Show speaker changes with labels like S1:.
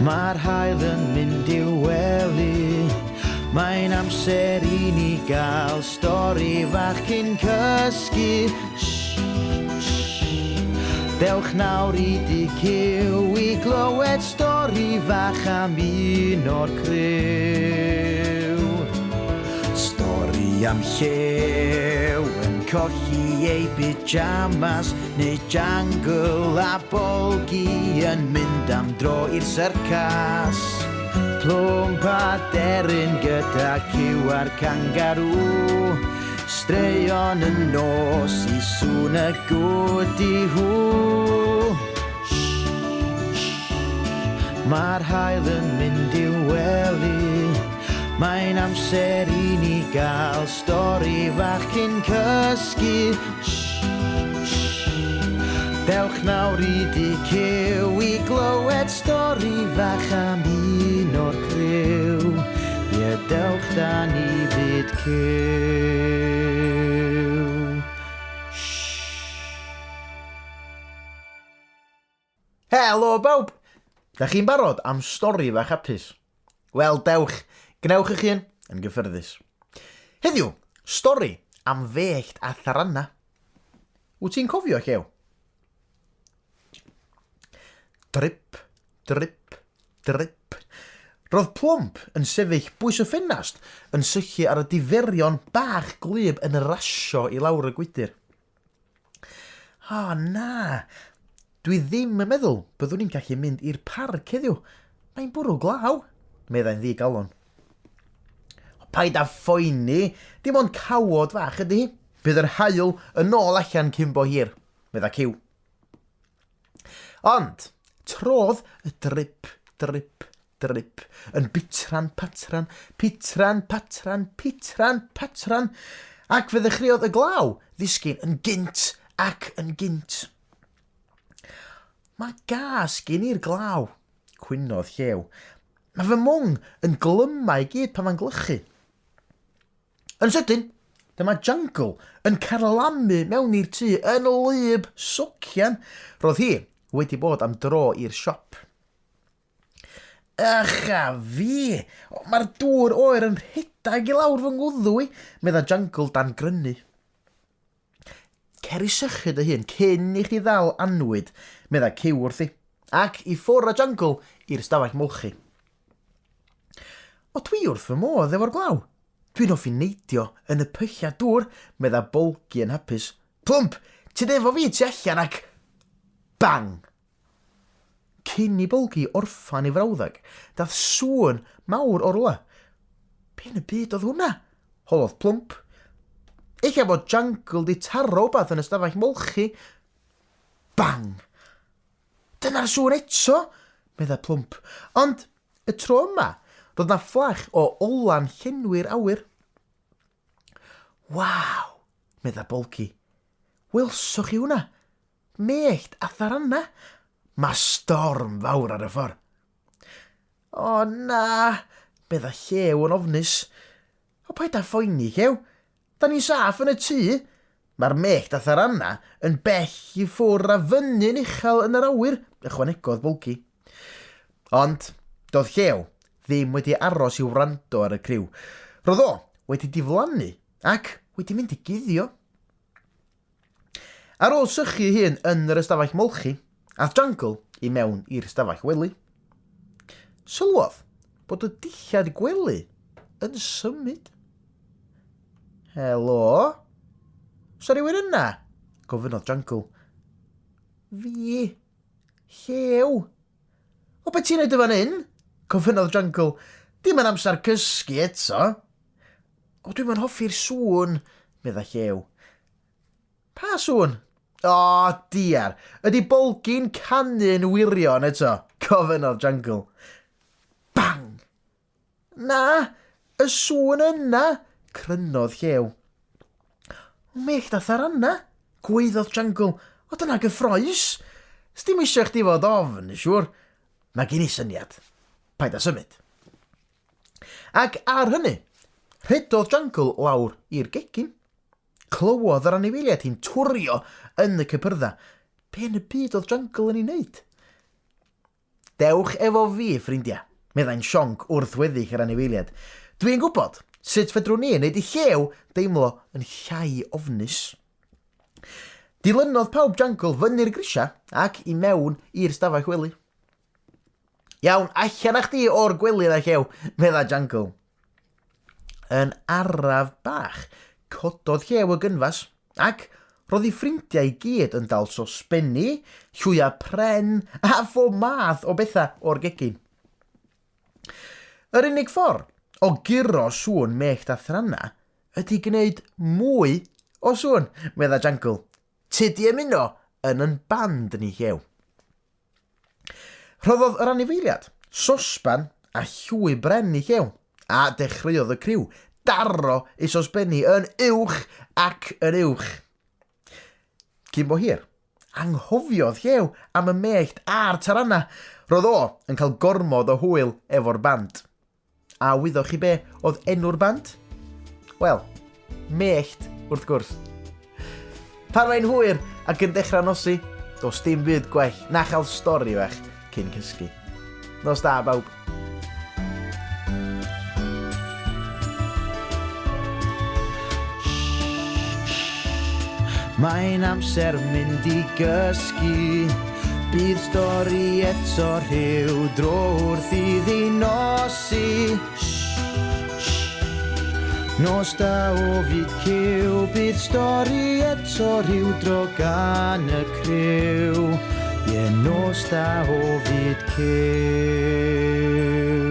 S1: Mae'r haul yn mynd i'w wely. Mae'n amser I ni gael stori fach cyn cysgu. Dewch nawr I DQ I glywed stori fach am un o'r criw. Stori am llew yn colli ei pyjamas, neu jungle a bolgi yn mynd am dro i'r syrcas. Plwmp a deryn gyda ciw a'r kangaroo, straeon yn nos I sŵn y gwd I hw. Mae'r haul yn mynd i'w wely. Mae'n amser I ni gael stori fach cyn cysgu. Dewch nawr I DQ I glywed stori fach am un o'r criw. Ie, dewch da ni fyd cyw. Helo bawb! Da chi'n barod am stori fach hapus? Wel, dewch, gnewch eich hun yn gyffyrddus. Heddiw, stori am fellt a tharanna. Wyt ti'n cofio llew? Drip, drip, drip. Roedd Plwmp yn sefyll bwys y ffenast yn sychu ar y diferion bach glyb yn rasio I lawr y gwydyr. Na, dwi ddim yn meddwl byddwn ni'n gallu mynd i'r parc heddiw. Mae'n bwrw glaw, meddai'n ddigalon. Paid â phoeni, dim ond cawod fach ydy. Bydd yr haul yn ôl allan cyn bo hir, medda Ciw. Ond, trodd y drip, drip, drip yn bitran patran, pitran patran, pitran patran, ac fe ddechreuodd y glaw ddisgyn yn gynt ac yn gynt. Mae gas gen i'r glaw, cwynodd llew. Mae fy mwng yn glymau gyd pan mae'n glychu. Yn sydyn, dyma Jungle yn carlamu mewn i'r tŷ yn lyb socian. Roedd hi wedi bod am dro i'r siop. Ycha fi, mae'r dŵr oer yn rhedag I lawr fy ngwddw I, medda Jungle dan grynu. Cer I sychu dy hun cyn I chi ddal anwyd, medda Ciw wrthi, ac I ffwr a Jungle i'r stafell molchi. O dwi wrth fy modd efo'r glaw. Dwi'n offi neidio yn y pylla dŵr, medda Bolgi yn hapus. Plwmp, ti'n efo fi tu allan ac... Bang! Cyn I Bolgi orffan I frawddeg, dath sŵn mawr o'r rwla. Pen y byd oedd hwnna? Holodd Plwmp. Eich bod Jungle di taro bath yn y stafell molchi. Bang! Dyna'r sŵn eto, medda Plwmp. Ond y tro yma, roedd na fflach o olan llenwi'r awyr. Waw, medda Bolgi. Welswch chi hwnna? Mellt a tharanna. Mae storm fawr ar y ffordd. O na, medda llew yn ofnus. O paid â phoeni llew. Da ni'n saff yn y tŷ. Mae'r mellt a tharanna yn bell I ffwr a fyny'n uchel yn yr awyr, ychwanegodd Bolgi. Ond, doedd llew ddim wedi aros I wrando ar y criw. Roedd o wedi diflannu ac wedi mynd I guddio. Ar ôl sychu hun yn yr ystafell molchi, ath Jungle I mewn i'r stafell wely. Sylwodd bod y dillad gwely yn symud. Helo? Sa rhywun yna? Gofynodd Jungle. Fi? Llew? O beth ti'n neud y fan hyn? Gofynodd Jungle. Dim yn amser cysgu eto. O dwi'n mynd hoffi'r sŵn, medda llew. Pa sŵn? O, diar. Ydy Bolgi'n canu'n wirion eto? Gofynodd Jungle. Bang! Na, y sŵn yna, crynodd llew. Mellt a tharanna, gweiddodd Jungle. O dyna gyffroes. Sdim eisiau chdi fod ofn, siwr. Mae gen I syniad. Paid â symud. Ac ar hynny, rhedodd Jungle lawr i'r gegin. Clywodd yr anifeiliaid hi'n twrio yn y cypyrddau. Be yn y byd oedd Jungle yn ei wneud? Dewch efo fi, ffrindiau, meddai'n sionc wrth weddill yr anifeiliaid. Dwi'n gwybod sut fedrwn ni wneud I llew deimlo yn llai ofnus. Dilynodd pawb Jungle fyny'r grisia ac I mewn i'r stafell wely. Iawn, allan â chdi o'r gwely na llew, medda Jungle. Yn araf bach, cododd llew y gynfas, ac roedd I ffrindiau I gyd yn dal sosbenni, llwya pren a phob math o bethau o'r gegin. Yr unig ffordd o guro sŵn mellt a thranna ydy gwneud mwy o sŵn, medda Jungle. Tydi ymuno yn band ni llew. Rhoddodd yr anifeiliad sosban a llwy bren I llew, a dechreuodd y criw daro I sosbenni yn uwch ac yn uwch. Cyn bo hir, anghofiodd llew am y mellt a'r taranna. Roedd o yn cael gormod o hwyl efo'r band. A wyddoch chi be oedd enw'r band? Wel, mellt wrth gwrs. Pan mae'n hwyr ac yn dechrau nosi, does dim byd gwell na chael stori fach cyn cysgu. Nos da, bawb. Mae'n amser mynd I gysgu, bydd stori eto rhyw dro wrth iddi nosi. Nos da o fyd cyw, bydd stori eto rhyw dro gan y criw. Nos da o fyd cyw.